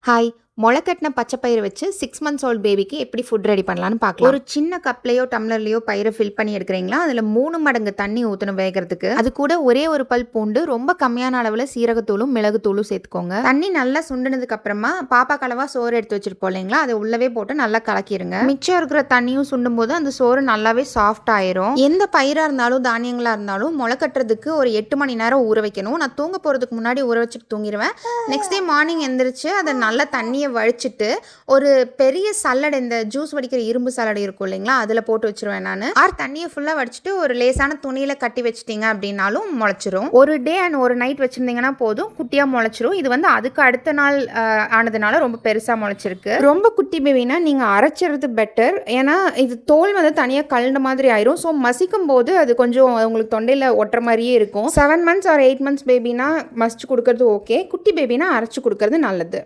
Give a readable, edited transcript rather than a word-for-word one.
Hi, மொளக்கட்டின பச்சை பயிறு வச்சு 6 months old பேபிக்கு எப்படி ஃபுட் ரெடி பண்ணலான்னு பார்க்கலாம். ஒரு சின்ன கப்லையோ டம்ளர்லையோ பயிரை ஃபில் பண்ணி எடுக்கிறீங்களா, அதில் 3 மடங்கு தண்ணி ஊற்றணும் வேகிறதுக்கு. அது கூட ஒரே ஒரு பல் பூண்டு, ரொம்ப கம்மியான அளவில் சீரகத்தூளும் மிளகுத்தூளும் சேர்த்துக்கோங்க. தண்ணி நல்லா சுண்டினதுக்கு அப்புறமா பாப்பா கலவா சோறு எடுத்து வச்சிருப்போம் இல்லைங்களா, அதை உள்ளவே போட்டு நல்லா கலக்கிடுங்க. மிச்சம் இருக்கிற தண்ணியும் சுண்டும் போது அந்த சோறு நல்லாவே சாஃப்ட் ஆயிரும். எந்த பயிராக இருந்தாலும் தானியங்களா இருந்தாலும் முளைக்கட்டுறதுக்கு ஒரு 8 மணி நேரம் ஊற வைக்கணும். நான் தூங்க போகிறதுக்கு முன்னாடி ஊற வச்சுட்டு தூங்கிடுவேன். நெக்ஸ்ட் டே மார்னிங் எந்திரிச்சு அதை நல்லா தண்ணியை வடிச்சிட்டு ஒரு பெரிய சல்லடை, இந்த ஜூஸ் வடிக்கிற இரும்பு சல்லடை இருக்கும் இல்லைங்களா, அதில் போட்டு வச்சிருவேன் நான். தண்ணியை ஃபுல்லாக வடிச்சிட்டு ஒரு லேசான துணியில் கட்டி வச்சிட்டிங்க அப்படின்னாலும் முளைச்சிரும். ஒரு டே அண்ட் ஒரு நைட் வச்சுருந்தீங்கன்னா போதும், குட்டியாக முளைச்சிரும். இது வந்து அதுக்கு அடுத்த நாள் ஆனதுனால ரொம்ப பெருசாக முளைச்சிருக்கு. ரொம்ப குட்டி பேபினா நீங்கள் அரைச்சிறது பெட்டர். ஏன்னா இது தோல் வந்து தனியாக கலண்ட மாதிரி ஆயிரும். ஸோ மசிக்கும் போது அது கொஞ்சம் உங்களுக்கு தொண்டையில் ஒட்டுற மாதிரியே இருக்கும். 7 months or 8 months பேபினா மசிச்சு கொடுக்கறது ஓகே. குட்டி பேபினா அரைச்சி கொடுக்கறது நல்லது.